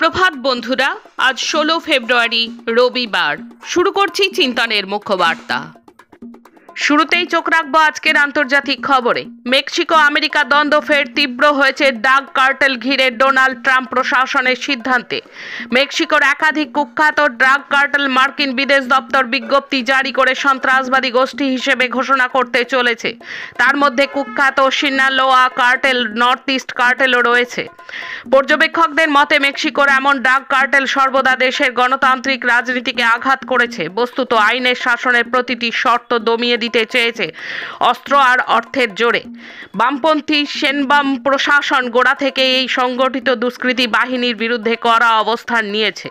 সুপ্রভাত বন্ধুরা, আজ 16 ফেব্রুয়ারি রবিবার। শুরু করছি চিন্তনের মুখ্য বার্তা। শুরুতেই চোখ রাখবো আজকের আন্তর্জাতিক খবরে। মেক্সিকো আমেরিকা দ্বন্দ্ব ফের তীব্র হয়েছে ড্রাগ কার্টেল ঘিরে ডোনাল্ড ট্রাম্প প্রশাসনের সিদ্ধান্তে। মেক্সিকোর একাধিক কুখ্যাত ড্রাগ কার্টেল মার্কিন বিদেশ দপ্তর বিজ্ঞপ্তি জারি করে সন্ত্রাসবাদী গোষ্ঠী হিসেবে ঘোষণা করতে চলেছে। তার মধ্যে কুখ্যাত সিনালোয়া কার্টেল, নর্থ ইস্ট কার্টেলও রয়েছে। পর্যবেক্ষকদের মতে মেক্সিকোর এমন ড্রাগ কার্টেল সর্বদা দেশের গণতান্ত্রিক রাজনীতিকে আঘাত করেছে। বস্তুত আইনের শাসনের প্রতিটি শর্ত দমিয়ে দিতে চেয়েছে অস্ত্র আর অর্থের জোরে। বামপন্থী সেনবাম প্রশাসন গোড়া থেকে এই সংগঠিত দুষ্কৃতী বাহিনীর বিরুদ্ধে কড়া অবস্থান নিয়েছে।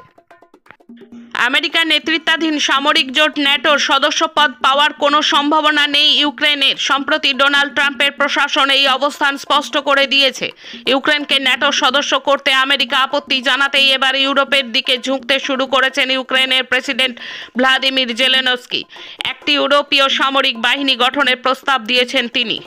আমেরিকার নেতৃত্বাধীন সামরিক জোট ন্যাটোর সদস্যপদ পাওয়ার কোনো সম্ভাবনা নেই ইউক্রেনের। সম্প্রতি ডোনাল্ড ট্রাম্পের প্রশাসন এই অবস্থান স্পষ্ট করে দিয়েছে। ইউক্রেনকে ন্যাটোর সদস্য করতে আমেরিকা আপত্তি জানাতেই এবার ইউরোপের দিকে ঝুঁকতে শুরু করেছেন ইউক্রেনের প্রেসিডেন্ট ভ্লাদিমির জেলেনস্কি। একটি ইউরোপীয় সামরিক বাহিনী গঠনের প্রস্তাব দিয়েছেন তিনি।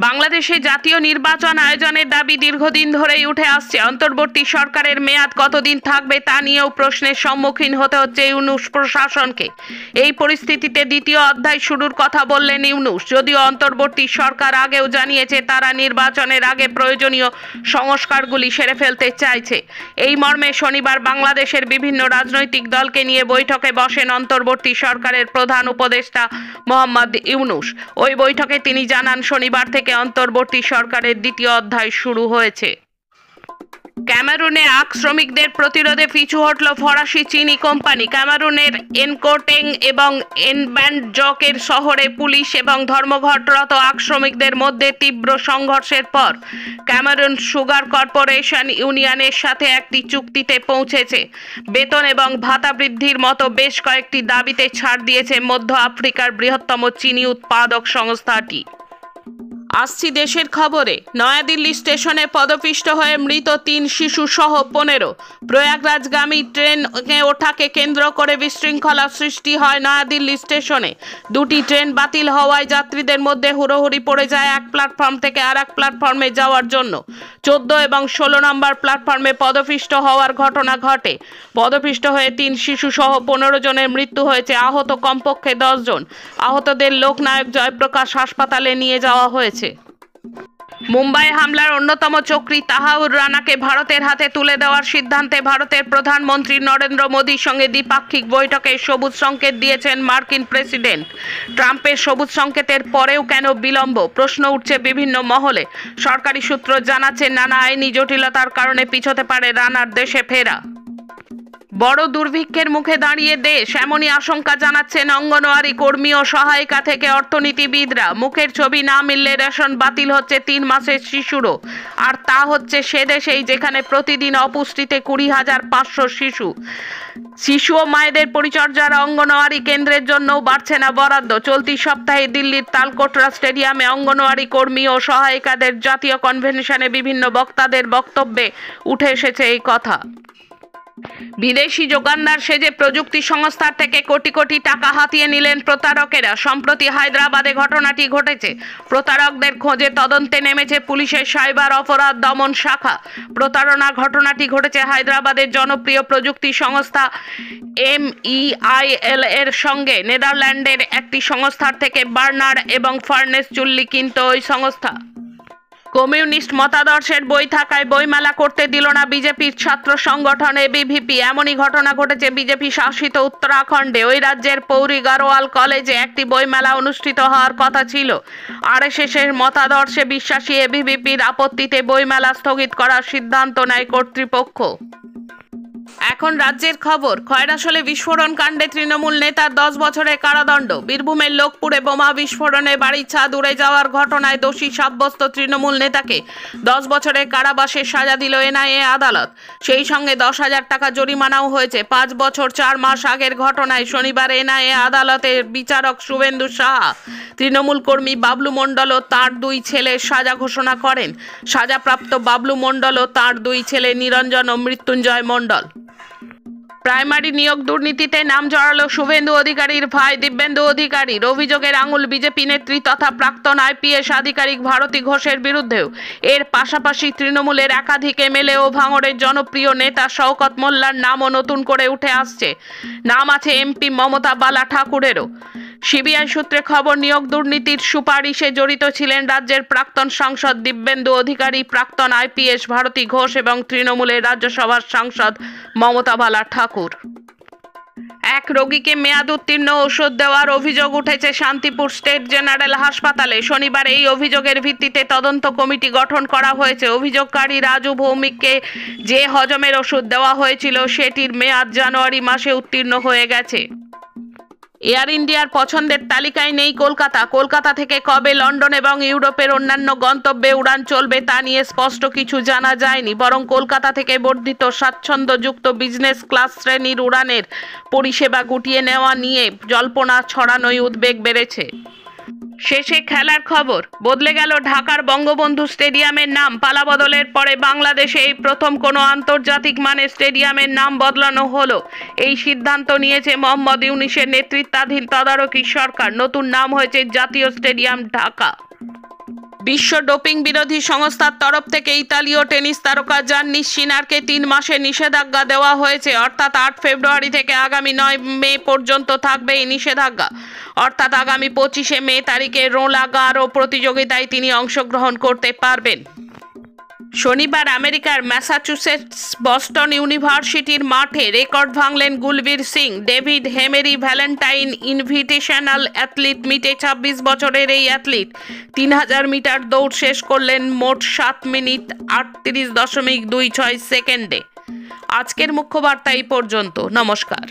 বাংলাদেশে জাতীয় নির্বাচন আয়োজনের দাবি দীর্ঘদিন ধরেই উঠে আসছে। অন্তর্বর্তী সরকারের মেয়াদ কতদিন থাকবে তা নিয়েও প্রশ্নের সম্মুখীন হতে হচ্ছে ইউনূস প্রশাসনকে। এই পরিস্থিতিতে দ্বিতীয় অধ্যায় শুরুর কথা বললেন ইউনূস। যদিও অন্তর্বর্তী সরকার আগেও জানিয়েছে তারা নির্বাচনের আগে প্রয়োজনীয় সংস্কারগুলি সেরে ফেলতে চাইছে। এই মর্মে শনিবার বাংলাদেশের বিভিন্ন রাজনৈতিক দলকে নিয়ে বৈঠকে বসেন অন্তর্বর্তী সরকারের প্রধান উপদেষ্টা মোহাম্মদ ইউনূস। ওই বৈঠকে তিনি জানান শনিবার থেকে অন্তর্বর্তী সরকারের দ্বিতীয় অধ্যায় শুরু হয়েছে। ক্যামেরুনে আখ শ্রমিকদের প্রতিরোধে পিছু হটল ফরাসি চিনি কোম্পানি। ক্যামেরুনের এনকোটেং এবং এনব্যান্ডজকের শহরে পুলিশ এবং ধর্মঘটরত আখ শ্রমিকদের মধ্যে তীব্র সংঘর্ষের পর ক্যামেরুন সুগার কর্পোরেশন ইউনিয়নের সাথে একটি চুক্তিতে পৌঁছেছে। বেতন এবং ভাতা বৃদ্ধির মতো বেশ কয়েকটি দাবিতে ছাড় দিয়েছে মধ্য আফ্রিকার বৃহত্তম চিনি উৎপাদক সংস্থাটি। আসছি দেশের খবরে। নয়াদিল্লি স্টেশনে পদপিষ্ট হয়ে মৃত 3 শিশু সহ 15। প্রয়াগরাজগামী ট্রেনে ওঠাকে কেন্দ্র করে বিশৃঙ্খলা সৃষ্টি হয় নয়াদিল্লি স্টেশনে। 2টি ট্রেন বাতিল হওয়ায় যাত্রীদের মধ্যে হুড়োহুড়ি পড়ে যায় এক প্ল্যাটফর্ম থেকে আর এক প্ল্যাটফর্মে যাওয়ার জন্য। 14 এবং 16 নম্বর প্ল্যাটফর্মে পদপিষ্ট হওয়ার ঘটনা ঘটে। পদপিষ্ট হয়ে 3 শিশু সহ 15 জনের মৃত্যু হয়েছে। আহত কমপক্ষে 10 জন। আহতদের লোকনায়ক জয়প্রকাশ হাসপাতালে নিয়ে যাওয়া হয়েছে। মুম্বাই হামলার অন্যতম চক্রী তাহাউর রানাকে ভারতের হাতে তুলে দেওয়ার সিদ্ধান্তে ভারতের প্রধানমন্ত্রী নরেন্দ্র মোদীর সঙ্গে দ্বিপাক্ষিক বৈঠকে সবুজ সংকেত দিয়েছেন মার্কিন প্রেসিডেন্ট। ট্রাম্পের সবুজ সংকেতের পরেও কেন বিলম্ব? প্রশ্ন উঠছে বিভিন্ন মহলে। সরকারি সূত্র জানাচ্ছে নানা আইনি জটিলতার কারণে পিছোতে পারে রানার দেশে ফেরা। বড় দুর্ভিক্ষের মুখে দাঁড়িয়ে দেশ, এমনই আশঙ্কা জানাচ্ছেন অঙ্গনওয়াড়ি কর্মী ও সহায়িকা থেকে অর্থনীতিবিদরা। মুখের ছবি না মিললে রেশন বাতিল হচ্ছে 3 মাসের শিশুরও। আর তা হচ্ছে সে দেশেই যেখানে প্রতিদিন অপুষ্টিতে 20,500 শিশু ও মায়েদের পরিচর্যার অঙ্গনওয়াড়ি কেন্দ্রের জন্যও বাড়ছে না বরাদ্দ। চলতি সপ্তাহে দিল্লির তালকোটরা স্টেডিয়ামে অঙ্গনওয়াড়ি কর্মী ও সহায়িকাদের জাতীয় কনভেনশনে বিভিন্ন বক্তাদের বক্তব্যে উঠে এসেছে এই কথা। বিদেশি যোগানদার সেজে প্রযুক্তি সংস্থার থেকে কোটি কোটি টাকা হাতিয়ে নিলেন প্রতারকেরা। সম্প্রতি হায়দ্রাবাদে ঘটনাটি ঘটেছে। প্রতারকদের খোঁজে তদন্তে নেমেছে পুলিশের সাইবার অপরাধ দমন শাখা। প্রতারণা ঘটনাটি ঘটেছে হায়দ্রাবাদের জনপ্রিয় প্রযুক্তি সংস্থা MEIL এর সঙ্গে। নেদারল্যান্ডের একটি সংস্থার থেকে বার্নার এবং ফার্নেস চুল্লি কিনত ওই সংস্থা। কমিউনিস্ট মতাদর্শের বই থাকায় বইমেলা করতে দিল না বিজেপির ছাত্র সংগঠন ABVP। এমনই ঘটনা ঘটেছে বিজেপি শাসিত উত্তরাখণ্ডে। ওই রাজ্যের পৌরি গারোয়াল কলেজে একটি বইমেলা অনুষ্ঠিত হওয়ার কথা ছিল। RSS এর মতাদর্শে বিশ্বাসী ABVPর আপত্তিতে বইমেলা স্থগিত করার সিদ্ধান্ত নেয় কর্তৃপক্ষ। এখন রাজ্যের খবর। খয়রাশোলে বিস্ফোরণ কাণ্ডে তৃণমূল নেতার 10 বছরের কারাদণ্ড। বীরভূমের লোকপুরে বোমা বিস্ফোরণে বাড়ির ছাদ উড়ে যাওয়ার ঘটনায় দোষী সাব্যস্ত তৃণমূল নেতাকে 10 বছরের কারাবাসের সাজা দিল NIA আদালত। সেই সঙ্গে 10,000 টাকা জরিমানাও হয়েছে। 5 বছর 4 মাস আগের ঘটনায় শনিবার NIA আদালতের বিচারক শুভেন্দু সাহা তৃণমূল কর্মী বাবলু মণ্ডল ও তাঁর 2 ছেলের সাজা ঘোষণা করেন। সাজাপ্রাপ্ত বাবলু মণ্ডল ও তাঁর 2 ছেলে নিরঞ্জন ও মৃত্যুঞ্জয় মণ্ডল। প্রাইমারি নিয়োগ দুর্নীতিতে নাম জড়ালো শুভেন্দু অধিকারীর ভাই দিব্যেন্দু অধিকারীর। অভিযোগের আঙুল বিজেপি নেত্রী তথা প্রাক্তন আইপিএস আধিকারিক ভারতী ঘোষের বিরুদ্ধেও। এর পাশাপাশি তৃণমূলের একাধিক এমএলএ ও ভাঙড়ের জনপ্রিয় নেতা শওকত মোল্লার নামও নতুন করে উঠে আসছে। নাম আছে এমপি মমতা বালা ঠাকুরেরও। সিবিআই সূত্রে খবর, নিয়োগ দুর্নীতির সুপারিশে জড়িত ছিলেন রাজ্যের প্রাক্তন সাংসদ দিব্যেন্দু অধিকারী, প্রাক্তন আইপিএস ভারতী ঘোষ এবং তৃণমূলের রাজ্যসভার সাংসদ মমতা বালা ঠাকুর। এক রোগীকে মেয়াদ উত্তীর্ণ ওষুধ দেওয়ার অভিযোগ উঠেছে শান্তিপুর স্টেট জেনারেল হাসপাতালে। শনিবার এই অভিযোগের ভিত্তিতে তদন্ত কমিটি গঠন করা হয়েছে। অভিযোগকারী রাজু ভৌমিককে যে হজমের ওষুধ দেওয়া হয়েছিল সেটির মেয়াদ জানুয়ারি মাসে উত্তীর্ণ হয়ে গেছে। এয়ার ইন্ডিয়ার পছন্দের তালিকায় নেই কলকাতা। কলকাতা থেকে কবে লন্ডন এবং ইউরোপের অন্যান্য গন্তব্যে উড়ান চলবে তা নিয়ে স্পষ্ট কিছু জানা যায়নি, বরং কলকাতা থেকে বর্ধিত স্বাচ্ছন্দ্যযুক্ত বিজনেস ক্লাস শ্রেণীর উড়ানের পরিষেবা গুটিয়ে নেওয়া নিয়ে জল্পনা ছড়ানোয় উদ্বেগ বেড়েছে। শেষে খেলার খবর, বদলে গেল ঢাকার বঙ্গবন্ধু স্টেডিয়ামের নাম। পালাবদলের পরে বাংলাদেশে এই প্রথম কোনো আন্তর্জাতিক মানের স্টেডিয়ামের নাম বদলানো হলো। এই সিদ্ধান্ত নিয়েছে মোহাম্মদ ইউনূসের নেতৃত্বাধীন তদারকি সরকার। নতুন নাম হয়েছে জাতীয় স্টেডিয়াম ঢাকা। বিশ্ব ডোপিং বিরোধী সংস্থার তরফ থেকে ইতালীয় টেনিস তারকা জান্নিস সিনারকে 3 মাসের নিষেধাজ্ঞা দেওয়া হয়েছে। অর্থাৎ 8 ফেব্রুয়ারি থেকে আগামী 9 মে পর্যন্ত থাকবে এই নিষেধাজ্ঞা। অর্থাৎ আগামী 25 মে তারিখে রোলা গারো প্রতিযোগিতায় তিনি অংশগ্রহণ করতে পারবেন। শনিবার আমেরিকার ম্যাসাচুসেটস বস্টন ইউনিভার্সিটির মাঠে রেকর্ড ভাঙলেন Gulveer Singh. David Hemery Valentine invitational athlete মিটে 26 বছরের এই অ্যাথলিট 3000 মিটার দৌড় শেষ করলেন মোট 7 মিনিট 38.26 সেকেন্ডে। আজকের মুখ্য বার্তা এই পর্যন্ত। নমস্কার।